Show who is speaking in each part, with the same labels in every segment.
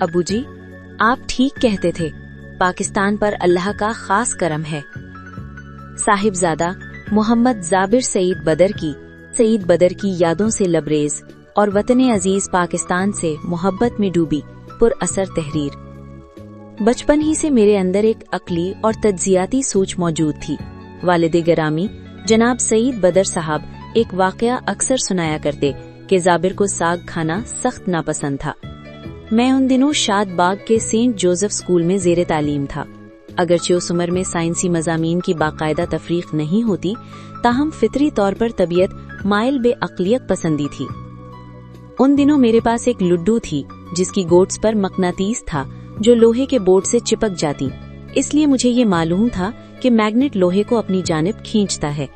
Speaker 1: अबू जी, आप ठीक कहते थे, पाकिस्तान पर अल्लाह का खास करम है। साहिबजादा मोहम्मद जाबिर सईद बदर की यादों से लबरेज और वतन अजीज पाकिस्तान से मोहब्बत में डूबी पुरअसर तहरीर। बचपन ही से मेरे अंदर एक अक्ली और तज्जियाती सोच मौजूद थी। वालिद गिरामी जनाब सईद बदर साहब एक वाकया अक्सर सुनाया करते कि जाबिर को साग खाना सख्त नापसंद था। मैं उन दिनों शाद बाग के सेंट जोसेफ स्कूल में ज़ेरे तालीम था। अगरचे उस उम्र में साइंसी मज़ामीन की बाकायदा तफरीक नहीं होती, ताहम फितरी तौर पर तबीयत माइल बेअक्लियत पसंदी थी। उन दिनों मेरे पास एक लुड्डू थी जिसकी गोट्स पर मकनातीस था जो लोहे के बोर्ड से चिपक जाती, इसलिए मुझे ये मालूम था कि मैग्नेट लोहे को अपनी जानिब खींचता है।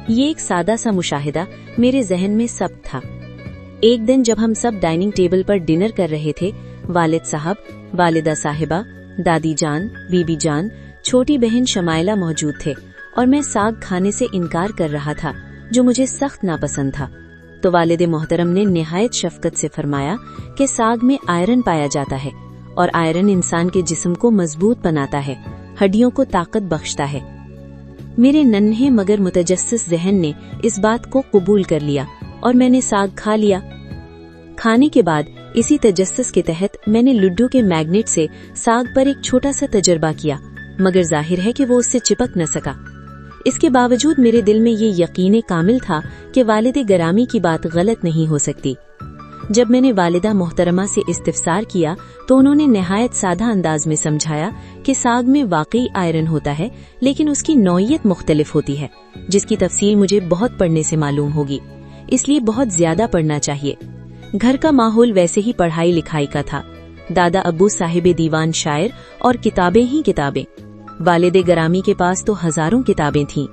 Speaker 1: ये एक सादा सा मुशाहिदा मेरे जहन में सब था। एक दिन जब हम सब डाइनिंग टेबल पर डिनर कर रहे थे, वालिद साहब, वालिदा साहिबा, दादी जान, बीबी जान, छोटी बहन शमाइला मौजूद थे और मैं साग खाने से इनकार कर रहा था जो मुझे सख्त नापसंद था। तो वालिद मोहतरम ने निहायत शफकत से फरमाया कि साग में आयरन पाया जाता है और आयरन इंसान के जिस्म को मजबूत बनाता है, हड्डियों को ताकत बख्शता है। मेरे नन्हे मगर मुतजस्सिस जहन ने इस बात को कबूल कर लिया और मैंने साग खा लिया। खाने के बाद इसी तजस्सुस के तहत मैंने लुड्डू के मैग्नेट से साग पर एक छोटा सा तजर्बा किया, मगर जाहिर है कि वो उससे चिपक न सका। इसके बावजूद मेरे दिल में ये यकीन कामिल था कि वालिद गिरामी की बात गलत नहीं हो सकती। जब मैंने वालिदा मोहतरमा से इस्तिफसार किया तो उन्होंने निहायत सादा अंदाज में समझाया कि साग में वाकई आयरन होता है, लेकिन उसकी नौइयत मुख्तलिफ होती है, जिसकी तफसील मुझे बहुत पढ़ने से मालूम होगी, इसलिए बहुत ज्यादा पढ़ना चाहिए। घर का माहौल वैसे ही पढ़ाई लिखाई का था। दादा अब्बू साहिब दीवान शायर और किताबें ही किताबें। वालिद गिरामी के पास तो हजारों किताबें थीं।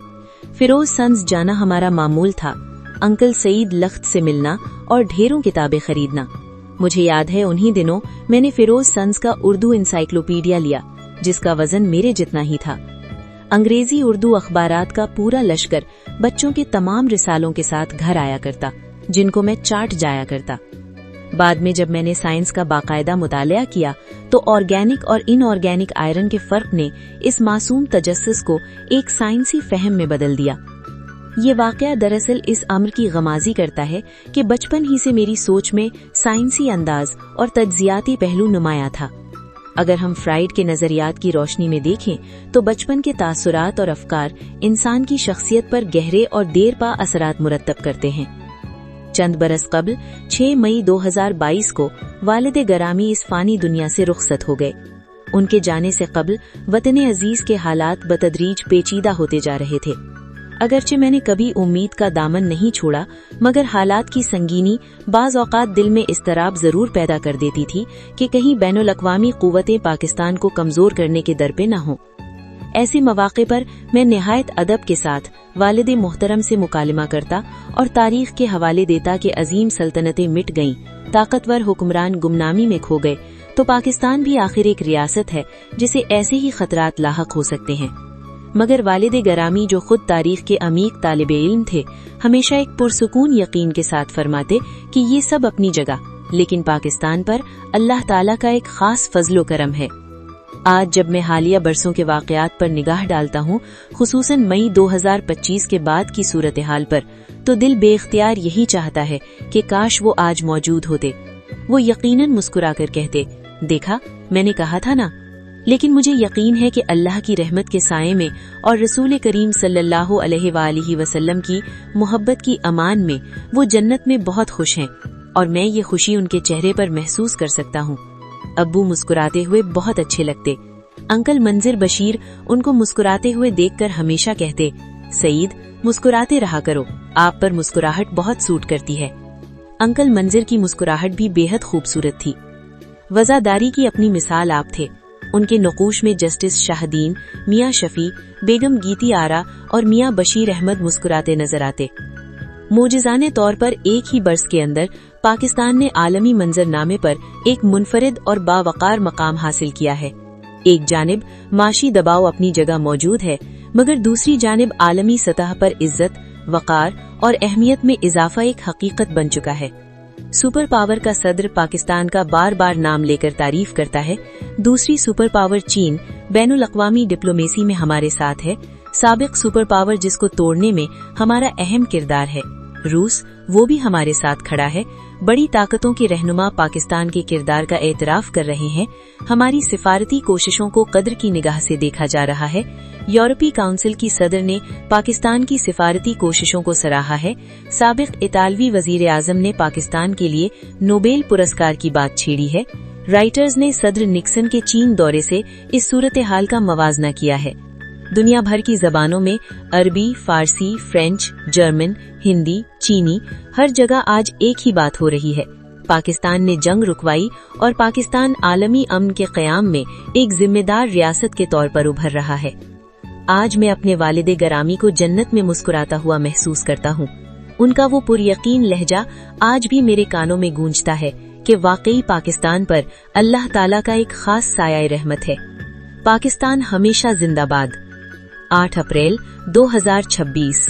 Speaker 1: फिरोज सन्स जाना हमारा मामूल था, अंकल सईद लख्त से मिलना और ढेरों किताबें खरीदना। मुझे याद है उन्हीं दिनों मैंने फिरोज सन्स का उर्दू इंसाइक्लोपीडिया लिया, जिसका वजन मेरे जितना ही था। अंग्रेजी उर्दू अखबारात का पूरा लश्कर बच्चों के तमाम रिसालों के साथ घर आया करता, जिनको मैं चाट जाया करता। बाद में जब मैंने साइंस का बाकायदा मुतालिया किया तो ऑर्गेनिक और इनऑर्गेनिक आयरन के फर्क ने इस मासूम तजस्सुस को एक साइंसी फहम में बदल दिया। ये वाकया दरअसल इस अम्र की गमाजी करता है कि बचपन ही से मेरी सोच में साइंसी अंदाज और तज्जियाती पहलू नुमाया था। अगर हम फ्राइड के नजरियात की रोशनी में देखें तो बचपन के तासुरात और अफकार इंसान की शख्सियत पर गहरे और देर पा असरात मुरत्तब करते हैं। चंद बरस कबल 6 मई 2022 को वालिद गिरामी इस फानी दुनिया से रुखसत हो गए। उनके जाने से कबल वतन अजीज के हालात बतदरीज पेचीदा होते जा रहे थे। अगरचे मैंने कभी उम्मीद का दामन नहीं छोड़ा, मगर हालात की संगीनी बाज औकात दिल में इस्तराब जरूर पैदा कर देती थी कि कहीं बैनुल अक़वामी क़ुव्वतें पाकिस्तान को कमजोर करने के दर पे न हों। ऐसे मौक़े पर मैं निहायत अदब के साथ वालिद मोहतरम से मुकालमा करता और तारीख के हवाले देता कि अजीम सल्तनतें मिट गईं, ताकतवर हुक्मरान गुमनामी में खो गए, तो पाकिस्तान भी आखिर एक रियासत है जिसे ऐसे ही खतरात लाहक हो सकते हैं। मगर वालिद गिरामी, जो खुद तारीख के अमीक तालिबे इल्म थे, हमेशा एक पुरसुकून यकीन के साथ फरमाते कि ये सब अपनी जगह, लेकिन पाकिस्तान पर अल्लाह ताला का एक खास फजलो करम है। आज जब मैं हालिया बरसों के वाकयात पर निगाह डालता हूँ, खुसूसन मई 2025 के बाद की सूरत हाल पर, तो दिल बेख्तियार यही चाहता है कि काश वो आज मौजूद होते। वो यकीनन मुस्कुराकर कहते, देखा मैंने कहा था ना। लेकिन मुझे यकीन है कि अल्लाह की रहमत के साये में और रसूल करीम सल्लल्लाहु अलैहि वसल्लम की मोहब्बत की अमान में वो जन्नत में बहुत खुश हैं और मैं ये खुशी उनके चेहरे पर महसूस कर सकता हूँ। अब्बू मुस्कुराते हुए बहुत अच्छे लगते। अंकल मंजिर बशीर उनको मुस्कुराते हुए देखकर हमेशा कहते, सईद मुस्कुराते रहा करो, आप पर मुस्कुराहट बहुत सूट करती है। अंकल मंजिर की मुस्कुराहट भी बेहद खूबसूरत थी। वज़ादारी की अपनी मिसाल आप थे। उनके नकूश में जस्टिस शाहदीन, मियाँ शफी, बेगम गीती आरा और मियाँ बशीर अहमद मुस्कुराते नजर आते। मोजिज़ाने तौर पर एक ही बरस के अंदर पाकिस्तान ने आलमी मंजरनामे पर एक मुनफरिद और बावकार मकाम हासिल किया है। एक जानिब माशी दबाव अपनी जगह मौजूद है, मगर दूसरी जानिब आलमी सतह पर इज्जत, वकार और अहमियत में इजाफा एक हकीकत बन चुका है। सुपर पावर का सदर पाकिस्तान का बार बार नाम लेकर तारीफ करता है। दूसरी सुपर पावर चीन बैनुल अक़वामी डिप्लोमेसी में हमारे साथ है। साबिक सुपर पावर जिसको तोड़ने में हमारा अहम किरदार है, रूस, वो भी हमारे साथ खड़ा है। बड़ी ताकतों के रहनुमा पाकिस्तान के किरदार का एतराफ कर रहे हैं। हमारी सिफारती कोशिशों को कद्र की निगाह से देखा जा रहा है। यूरोपीय काउंसिल की सदर ने पाकिस्तान की सिफारती कोशिशों को सराहा है। साबिक इतालवी वजीर आजम ने पाकिस्तान के लिए नोबेल पुरस्कार की बात छेड़ी है। राइटर्स ने सदर निक्सन के चीन दौरे से इस सूरत हाल का मवाजना किया है। दुनिया भर की जबानों में अरबी, फारसी, फ्रेंच, जर्मन, हिंदी, चीनी, हर जगह आज एक ही बात हो रही है। पाकिस्तान ने जंग रुकवाई और पाकिस्तान आलमी अमन के क़याम में एक जिम्मेदार रियासत के तौर पर उभर रहा है। आज मैं अपने वालिद गरामी को जन्नत में मुस्कुराता हुआ महसूस करता हूँ। उनका वो पुरयकीन लहजा आज भी मेरे कानों में गूंजता है कि वाकई पाकिस्तान पर अल्लाह ताला का एक खास साया रहमत है। पाकिस्तान हमेशा जिंदाबाद। 8 अप्रैल 2026।